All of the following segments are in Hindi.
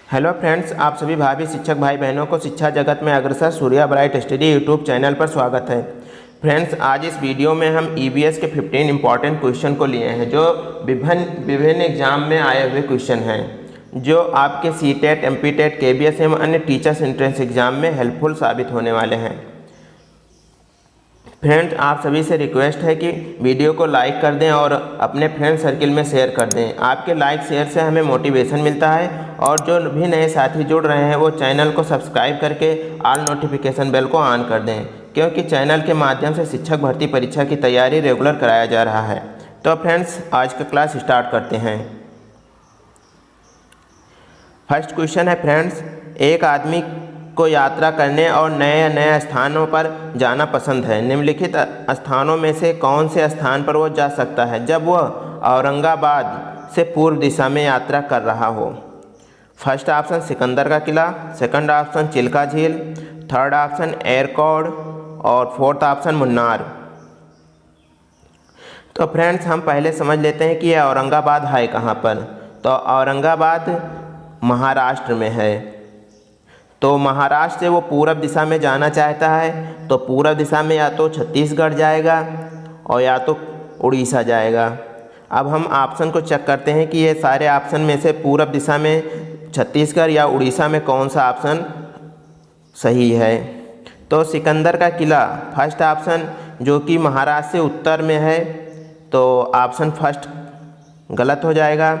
हेलो फ्रेंड्स, आप सभी भावी शिक्षक भाई बहनों को शिक्षा जगत में अग्रसर Surya bright study YouTube channel पर स्वागत है। फ्रेंड्स, आज इस वीडियो में हम ईवीएस के 15 इंपॉर्टेंट क्वेश्चन को लिए हैं जो विभिन्न एग्जाम में आए हुए क्वेश्चन हैं, जो आपके सीटेट, एमपीटेट, केबीएस एवं अन्य टीचर्स एंट्रेंस एग्जाम में हेल्पफुल साबित होने वाले हैं। फ्रेंड्स, आप सभी से रिक्वेस्ट है कि वीडियो को लाइक कर दें और अपने फ्रेंड सर्किल में शेयर कर दें। आपके लाइक शेयर से हमें मोटिवेशन मिलता है और जो भी नए साथी जुड़ रहे हैं वो चैनल को सब्सक्राइब करके ऑल नोटिफिकेशन बेल को ऑन कर दें, क्योंकि चैनल के माध्यम से शिक्षक भर्ती परीक्षा की तैयारी रेगुलर कराया जा रहा है। तो फ्रेंड्स, आज का क्लास स्टार्ट करते हैं। फर्स्ट क्वेश्चन है फ्रेंड्स, एक आदमी को यात्रा करने और नए नए स्थानों पर जाना पसंद है। निम्नलिखित स्थानों में से कौन से स्थान पर वो जा सकता है जब वह औरंगाबाद से पूर्व दिशा में यात्रा कर रहा हो? फर्स्ट ऑप्शन सिकंदर का किला, सेकंड ऑप्शन चिल्का झील, थर्ड ऑप्शन एयरकॉड और फोर्थ ऑप्शन मुन्नार। तो फ्रेंड्स, हम पहले समझ लेते हैं कि यह औरंगाबाद है कहाँ पर। तो औरंगाबाद महाराष्ट्र में है। तो महाराष्ट्र से वो पूरब दिशा में जाना चाहता है, तो पूरब दिशा में या तो छत्तीसगढ़ जाएगा और या तो उड़ीसा जाएगा। अब हम ऑप्शन को चेक करते हैं कि ये सारे ऑप्शन में से पूरब दिशा में छत्तीसगढ़ या उड़ीसा में कौन सा ऑप्शन सही है। तो सिकंदर का किला फर्स्ट ऑप्शन, जो कि महाराष्ट्र से उत्तर में है, तो ऑप्शन फर्स्ट गलत हो जाएगा।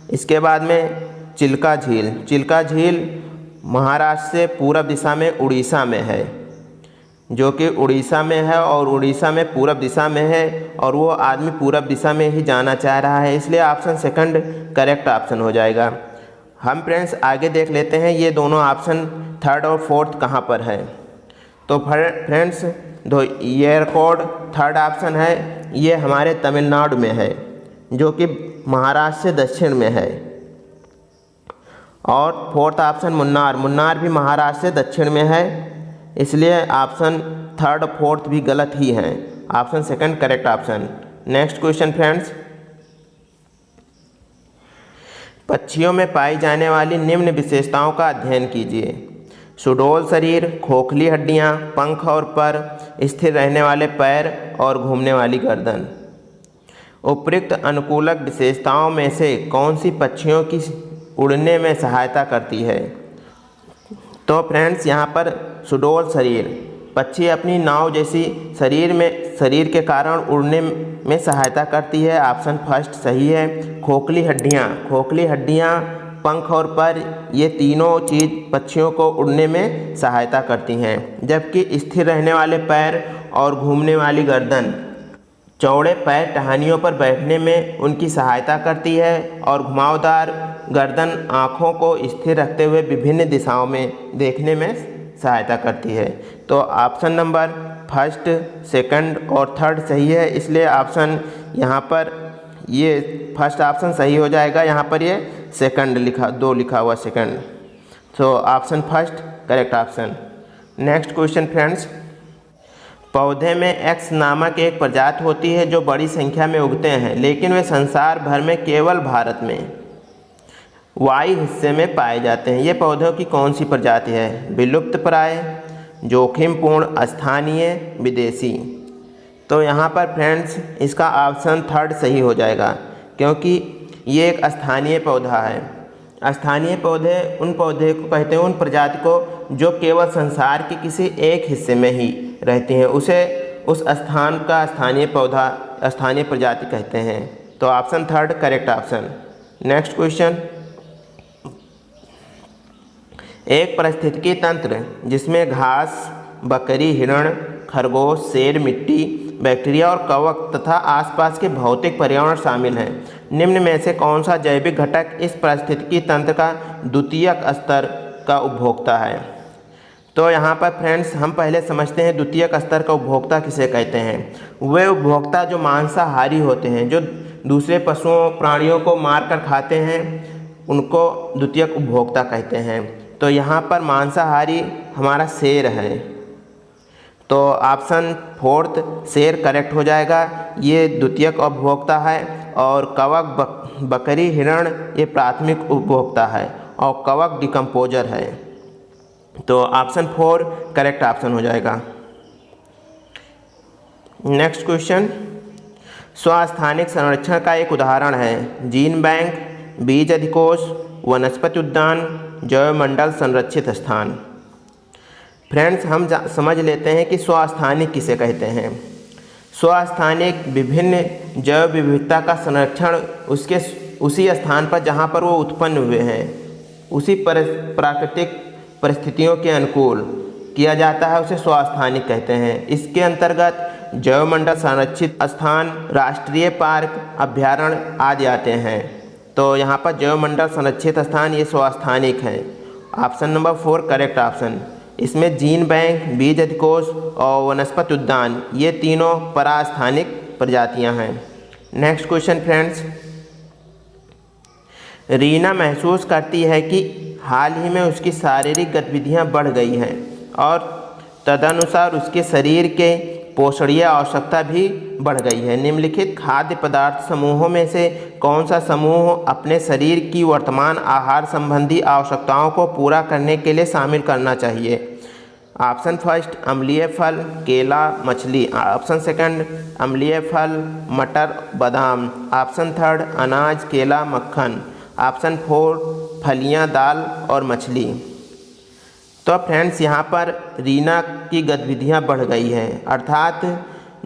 इसके बाद में चिल्का झील, चिल्का झील महाराष्ट्र से पूरब दिशा में उड़ीसा में है, जो कि उड़ीसा में है और उड़ीसा में पूरब दिशा में है और वो आदमी पूरब दिशा में ही जाना चाह रहा है, इसलिए ऑप्शन सेकंड करेक्ट ऑप्शन हो जाएगा। हम फ्रेंड्स आगे देख लेते हैं ये दोनों ऑप्शन थर्ड और फोर्थ कहाँ पर है। तो फ्रेंड्स, एयरकॉड थर्ड ऑप्शन है, ये हमारे तमिलनाडु में है, जो कि महाराष्ट्र से दक्षिण में है। और फोर्थ ऑप्शन मुन्नार, मुन्नार भी महाराष्ट्र से दक्षिण में है, इसलिए ऑप्शन थर्ड और फोर्थ भी गलत ही हैं। Option second correct option. Next question friends, पक्षियों में पाई जाने वाली निम्न विशेषताओं का अध्ययन कीजिए। सुडौल शरीर, खोखली हड्डियां, पंख और पर, स्थिर रहने वाले पैर और घूमने वाली गर्दन। उपयुक्त अनुकूलक विशेषताओं में से कौन सी पक्षियों की उड़ने में सहायता करती है? तो फ्रेंड्स, यहाँ पर सुडौल शरीर, पक्षी अपनी नाव जैसी शरीर के कारण उड़ने में सहायता करती है, ऑप्शन फर्स्ट सही है। खोखली हड्डियाँ, पंख और पर, ये तीनों चीज़ पक्षियों को उड़ने में सहायता करती हैं। जबकि स्थिर रहने वाले पैर और घूमने वाली गर्दन, चौड़े पैर टहनियों पर बैठने में उनकी सहायता करती है और घुमावदार गर्दन आँखों को स्थिर रखते हुए विभिन्न दिशाओं में देखने में सहायता करती है। तो ऑप्शन नंबर फर्स्ट, सेकंड और थर्ड सही है, इसलिए ऑप्शन यहाँ पर ये फर्स्ट ऑप्शन सही हो जाएगा। यहाँ पर ये सेकंड लिखा हुआ सेकंड, तो option first correct option. Next question friends, पौधे में एक्स नामक एक प्रजाति होती है जो बड़ी संख्या में उगते हैं, लेकिन वे संसार भर में केवल भारत में वाई हिस्से में पाए जाते हैं। ये पौधों की कौन सी प्रजाति है? विलुप्त प्राय, जोखिमपूर्ण, स्थानीय, विदेशी। तो यहाँ पर फ्रेंड्स इसका ऑप्शन थर्ड सही हो जाएगा, क्योंकि ये एक स्थानीय पौधा है। स्थानीय पौधे उन पौधे को कहते हैं, उन प्रजाति को जो केवल संसार के किसी एक हिस्से में ही रहती हैं, उसे उस स्थान का स्थानीय पौधा, स्थानीय प्रजाति कहते हैं। तो option third correct option. Next question, एक पारिस्थितिकी तंत्र जिसमें घास, बकरी, हिरण, खरगोश, शेर, मिट्टी, बैक्टीरिया और कवक तथा आसपास के भौतिक पर्यावरण शामिल हैं, निम्न में से कौन सा जैविक घटक इस पारिस्थितिकी तंत्र का द्वितीयक स्तर का उपभोक्ता है? तो यहाँ पर फ्रेंड्स हम पहले समझते हैं द्वितीयक स्तर का उपभोक्ता किसे कहते हैं। वे उपभोक्ता जो मांसाहारी होते हैं, जो दूसरे पशुओं प्राणियों को मारकर खाते हैं, उनको द्वितीयक उपभोक्ता कहते हैं। तो यहाँ पर मांसाहारी हमारा शेर है, तो ऑप्शन फोर्थ शेर करेक्ट हो जाएगा, ये द्वितीयक उपभोक्ता है। और कवक, बकरी, हिरण ये प्राथमिक उपभोक्ता है। और कवक डिकम्पोजर है। तो ऑप्शन 4 करेक्ट ऑप्शन हो जाएगा। नेक्स्ट क्वेश्चन, स्वस्थानिक संरक्षण का एक उदाहरण है जीन बैंक, बीज अधिकोष, वनस्पति उद्यान, जैवमंडल संरक्षित स्थान। फ्रेंड्स, हम समझ लेते हैं कि स्वस्थानिक किसे कहते हैं। स्वस्थानिक विभिन्न जैव विविधता का संरक्षण उसी स्थान पर जहाँ पर वो उत्पन्न हुए हैं, उसी प्राकृतिक परिस्थितियों के अनुकूल किया जाता है, उसे स्वस्थानिक कहते हैं। इसके अंतर्गत जैवमंडल संरक्षित स्थान, राष्ट्रीय पार्क, अभ्यारण्य आदि आते हैं। तो यहाँ पर जैवमंडल संरक्षित स्थान ये स्वस्थानिक हैं। Option number 4 correct option. इसमें जीन बैंक, बीज अधिकोष और वनस्पति उद्यान ये तीनों परास्थानिक प्रजातियां हैं। नेक्स्ट क्वेश्चन फ्रेंड्स, रीना महसूस करती है कि हाल ही में उसकी शारीरिक गतिविधियां बढ़ गई हैं और तदनुसार उसके शरीर के पोषणीय आवश्यकता भी बढ़ गई है। निम्नलिखित खाद्य पदार्थ समूहों में से कौन सा समूह अपने शरीर की वर्तमान आहार संबंधी आवश्यकताओं को पूरा करने के लिए शामिल करना चाहिए? ऑप्शन फर्स्ट अम्लीय फल, केला, मछली। ऑप्शन सेकंड अम्लीय फल, मटर, बादाम। ऑप्शन थर्ड अनाज, केला, मक्खन। ऑप्शन 4 फलियां, दाल और मछली। तो फ्रेंड्स, यहाँ पर रीना की गतिविधियाँ बढ़ गई हैं, अर्थात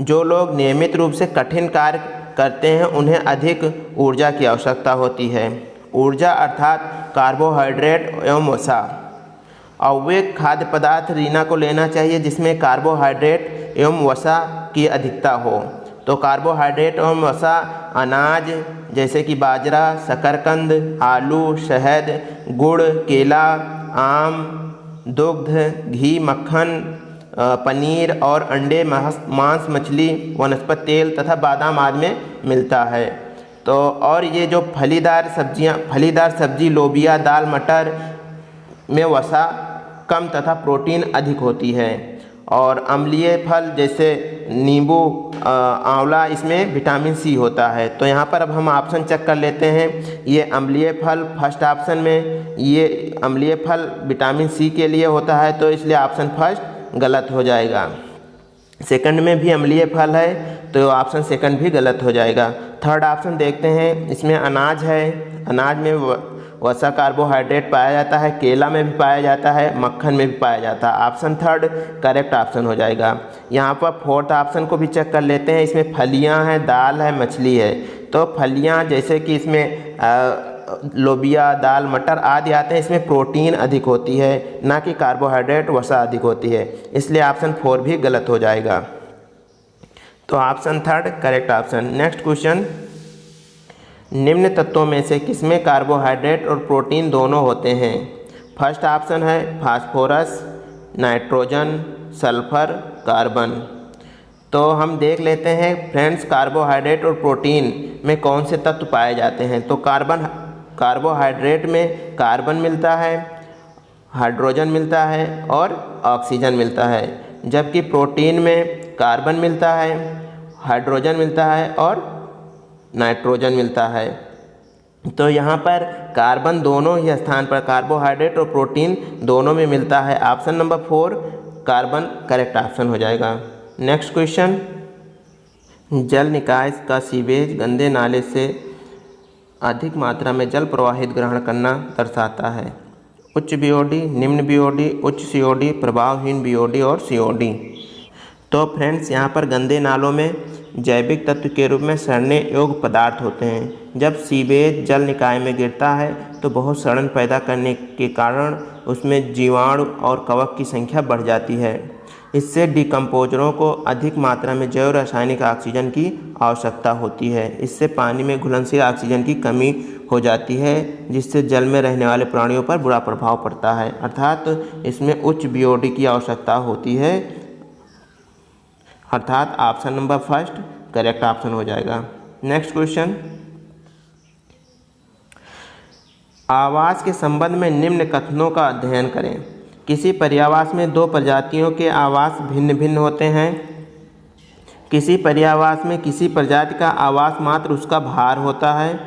जो लोग नियमित रूप से कठिन कार्य करते हैं उन्हें अधिक ऊर्जा की आवश्यकता होती है। ऊर्जा अर्थात कार्बोहाइड्रेट एवं वसा। और वे खाद्य पदार्थ रीना को लेना चाहिए जिसमें कार्बोहाइड्रेट एवं वसा की अधिकता हो। तो कार्बोहाइड्रेट एवं वसा अनाज जैसे कि बाजरा, शकरकंद, आलू, शहद, गुड़, केला, आम, दुग्ध, घी, मक्खन, पनीर और अंडे, मांस, मछली, वनस्पति तेल तथा बादाम आदि में मिलता है। तो और ये जो फलीदार सब्जी लोबिया, दाल, मटर में वसा कम तथा प्रोटीन अधिक होती है। और अम्लीय फल जैसे नींबू, आंवला, इसमें विटामिन सी होता है। तो यहाँ पर अब हम ऑप्शन चेक कर लेते हैं। ये अम्लीय फल फर्स्ट ऑप्शन में, ये अम्लीय फल विटामिन सी के लिए होता है, तो इसलिए ऑप्शन फर्स्ट गलत हो जाएगा। सेकंड में भी अम्लीय फल है तो ऑप्शन सेकंड भी गलत हो जाएगा। थर्ड ऑप्शन देखते हैं, इसमें अनाज है, अनाज में वसा कार्बोहाइड्रेट पाया जाता है, केला में भी पाया जाता है, मक्खन में भी पाया जाता है। ऑप्शन थर्ड करेक्ट ऑप्शन हो जाएगा। यहाँ पर फोर्थ ऑप्शन को भी चेक कर लेते हैं। इसमें फलियाँ हैं, दाल है, मछली है। तो फलियाँ जैसे कि इसमें लोबिया, दाल, मटर आदि आते हैं, इसमें प्रोटीन अधिक होती है, ना कि कार्बोहाइड्रेट वसा अधिक होती है, इसलिए ऑप्शन 4 भी गलत हो जाएगा। तो option third correct option. Next question, निम्न तत्वों में से किसमें कार्बोहाइड्रेट और प्रोटीन दोनों होते हैं? फर्स्ट ऑप्शन है फास्फोरस, नाइट्रोजन, सल्फर, कार्बन। तो हम देख लेते हैं फ्रेंड्स, कार्बोहाइड्रेट और प्रोटीन में कौन से तत्व पाए जाते हैं। तो कार्बोहाइड्रेट में कार्बन मिलता है, हाइड्रोजन मिलता है और ऑक्सीजन मिलता है, जबकि प्रोटीन में कार्बन मिलता है, हाइड्रोजन मिलता है और नाइट्रोजन मिलता है। तो यहाँ पर कार्बन दोनों ही स्थान पर, कार्बोहाइड्रेट और प्रोटीन दोनों में मिलता है। Option number 4 carbon correct option हो जाएगा। नेक्स्ट क्वेश्चन, जल निकाय का सीवेज गंदे नाले से अधिक मात्रा में जल प्रवाहित ग्रहण करना दर्शाता है। उच्च बीओडी, निम्न बीओडी, उच्च सीओडी, प्रभावहीन बीओडी और सीओडी। तो फ्रेंड्स, यहाँ पर गंदे नालों में जैविक तत्व के रूप में सड़ने योग्य पदार्थ होते हैं। जब सीवेज जल निकाय में गिरता है तो बहुत सड़न पैदा करने के कारण उसमें जीवाणु और कवक की संख्या बढ़ जाती है। इससे डिकम्पोजरों को अधिक मात्रा में जैव रासायनिक ऑक्सीजन की आवश्यकता होती है। इससे पानी में घुलनशील ऑक्सीजन की कमी हो जाती है, जिससे जल में रहने वाले प्राणियों पर बुरा प्रभाव पड़ता है। अर्थात इसमें उच्च बीओडी की आवश्यकता होती है, अर्थात option number first correct option हो जाएगा। नेक्स्ट क्वेश्चन, आवास के संबंध में निम्न कथनों का अध्ययन करें। किसी पर्यावास में दो प्रजातियों के आवास भिन्न भिन्न होते हैं। किसी पर्यावास में किसी प्रजाति का आवास मात्र उसका भार होता है।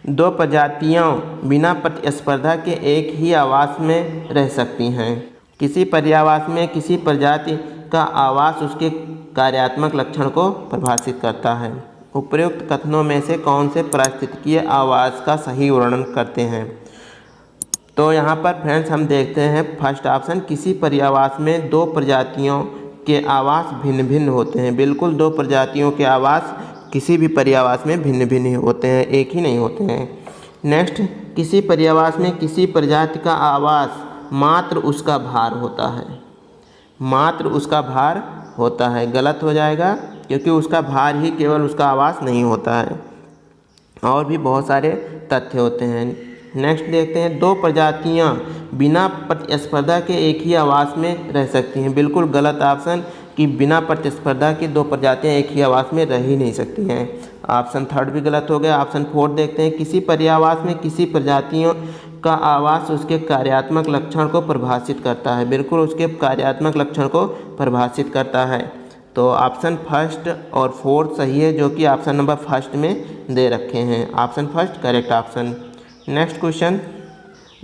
दो प्रजातियां बिना प्रतिस्पर्धा के एक ही आवास में रह सकती हैं। किसी पर्यावास में किसी प्रजाति का आवास उसके कार्यात्मक लक्षण को परिभाषित करता है। उपर्युक्त कथनों में से कौन से पारिस्थितिकीय आवास का सही वर्णन करते हैं? तो यहाँ पर फ्रेंड्स हम देखते हैं फर्स्ट ऑप्शन, किसी पर्यावास में दो प्रजातियों के आवास भिन्न भिन्न होते हैं। बिल्कुल, दो प्रजातियों के आवास किसी भी पर्यावास में भिन्न भिन्न होते हैं, एक ही नहीं होते हैं। नेक्स्ट, किसी पर्यावास में किसी प्रजाति का आवास मात्र उसका भार होता है। मात्र उसका भार होता है, गलत हो जाएगा, क्योंकि उसका भार ही केवल उसका आवास नहीं होता है, और भी बहुत सारे तथ्य होते हैं। नेक्स्ट देखते हैं, दो प्रजातियां बिना प्रतिस्पर्धा के एक ही आवास में रह सकती हैं। बिल्कुल गलत ऑप्शन, कि बिना प्रतिस्पर्धा की दो प्रजातियां एक ही आवास में रह ही नहीं सकती हैं। ऑप्शन थर्ड भी गलत हो गया। ऑप्शन फोर्थ देखते हैं, किसी पर्यावास में किसी प्रजातियों का आवास उसके कार्यात्मक लक्षण को परिभाषित करता है। बिल्कुल उसके कार्यात्मक लक्षण को परिभाषित करता है। तो ऑप्शन फर्स्ट और फोर्थ सही है, जो कि ऑप्शन नंबर फर्स्ट में दे रखे हैं। Option first correct option. Next question,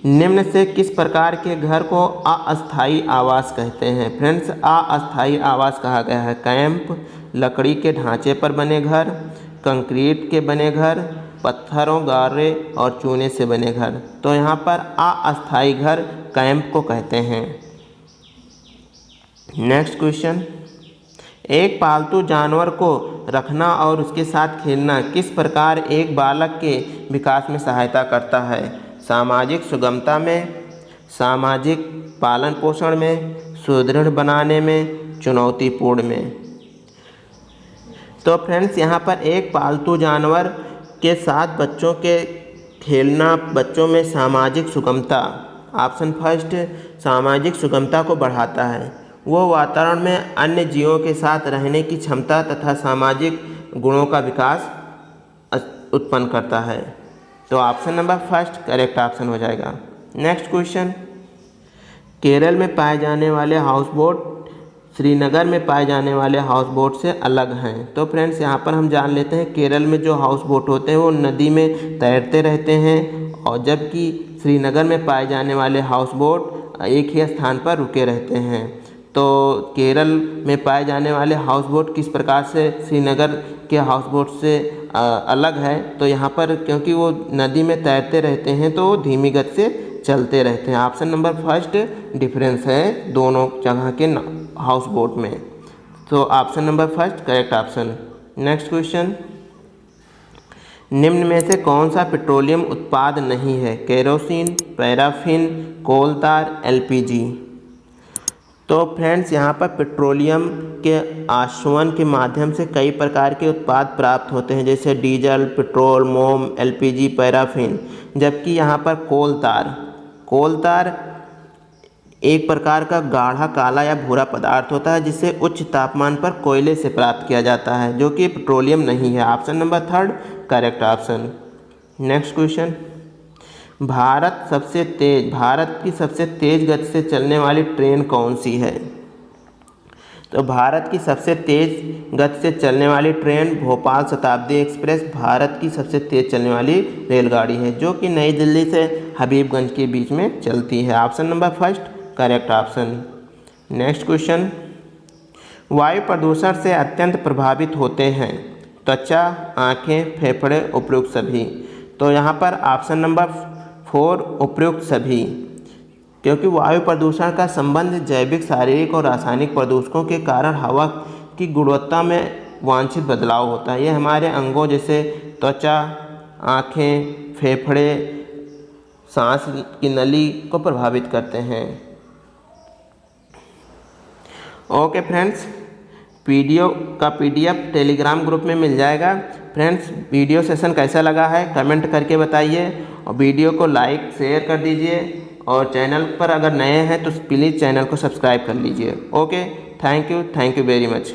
निम्न से किस प्रकार के घर को अस्थायी आवास कहते हैं? फ्रेंड्स, अस्थायी आवास कहा गया है कैंप, लकड़ी के ढांचे पर बने घर, कंक्रीट के बने घर, पत्थरों, गारे और चूने से बने घर। तो यहाँ पर अस्थायी घर कैंप को कहते हैं। नेक्स्ट क्वेश्चन, एक पालतू जानवर को रखना और उसके साथ खेलना किस प्रकार एक बालक के विकास में सहायता करता है? सामाजिक सुगमता में, सामाजिक पालन पोषण में, सुदृढ़ बनाने में, चुनौतीपूर्ण में। तो फ्रेंड्स, यहाँ पर एक पालतू जानवर के साथ बच्चों के खेलना बच्चों में सामाजिक सुगमता, ऑप्शन फर्स्ट, सामाजिक सुगमता को बढ़ाता है। वो वातावरण में अन्य जीवों के साथ रहने की क्षमता तथा सामाजिक गुणों का विकास उत्पन्न करता है। तो option number first correct option हो जाएगा। नेक्स्ट क्वेश्चन, केरल में पाए जाने वाले हाउस बोट श्रीनगर में पाए जाने वाले हाउस बोट से अलग हैं। तो फ्रेंड्स, यहाँ पर हम जान लेते हैं केरल में जो हाउस बोट होते हैं वो नदी में तैरते रहते हैं, और जबकि श्रीनगर में पाए जाने वाले हाउस बोट एक ही स्थान पर रुके रहते हैं। तो केरल में पाए जाने वाले हाउस बोट किस प्रकार से श्रीनगर के हाउस बोट से अलग है? तो यहाँ पर क्योंकि वो नदी में तैरते रहते हैं तो वो धीमी गति से चलते रहते हैं। ऑप्शन नंबर फर्स्ट डिफरेंस है दोनों जगह के हाउस बोट में। तो option number first correct option. Next question, निम्न में से कौन सा पेट्रोलियम उत्पाद नहीं है? केरोसिन, पैराफिन, कोल तार, एलपीजी। तो फ्रेंड्स, यहाँ पर पेट्रोलियम के आशवन के माध्यम से कई प्रकार के उत्पाद प्राप्त होते हैं, जैसे डीजल, पेट्रोल, मोम, एलपीजी, पैराफिन। जबकि यहाँ पर कोल तार एक प्रकार का गाढ़ा काला या भूरा पदार्थ होता है, जिसे उच्च तापमान पर कोयले से प्राप्त किया जाता है, जो कि पेट्रोलियम नहीं है। Option number third correct option. Next question, Bharat की सबसे तेज गति से चलने वाली ट्रेन कौन सी है? तो भारत की सबसे तेज गति से चलने वाली ट्रेन भोपाल शताब्दी एक्सप्रेस भारत की सबसे तेज चलने वाली रेलगाड़ी है, जो कि नई दिल्ली से हबीबगंज के बीच में चलती है। Option number first correct option. Next question, वायु प्रदूषण से अत्यंत प्रभावित होते हैं त्वचा, आँखें, फेफड़े, उपयुक्त सभी। तो यहाँ पर ऑप्शन नंबर 4 उपयुक्त सभी, क्योंकि वायु प्रदूषण का संबंध जैविक, शारीरिक और रासायनिक प्रदूषकों के कारण हवा की गुणवत्ता में वांछित बदलाव होता है। ये हमारे अंगों जैसे त्वचा, आँखें, फेफड़े, सांस की नली को प्रभावित करते हैं। ओके फ्रेंड्स, वीडियो का PDF टेलीग्राम ग्रुप में मिल जाएगा। फ्रेंड्स, वीडियो सेशन कैसा लगा है कमेंट करके बताइए, और वीडियो को लाइक शेयर कर दीजिए, और चैनल पर अगर नए हैं तो प्लीज़ चैनल को सब्सक्राइब कर लीजिए। Okay, thank you very much.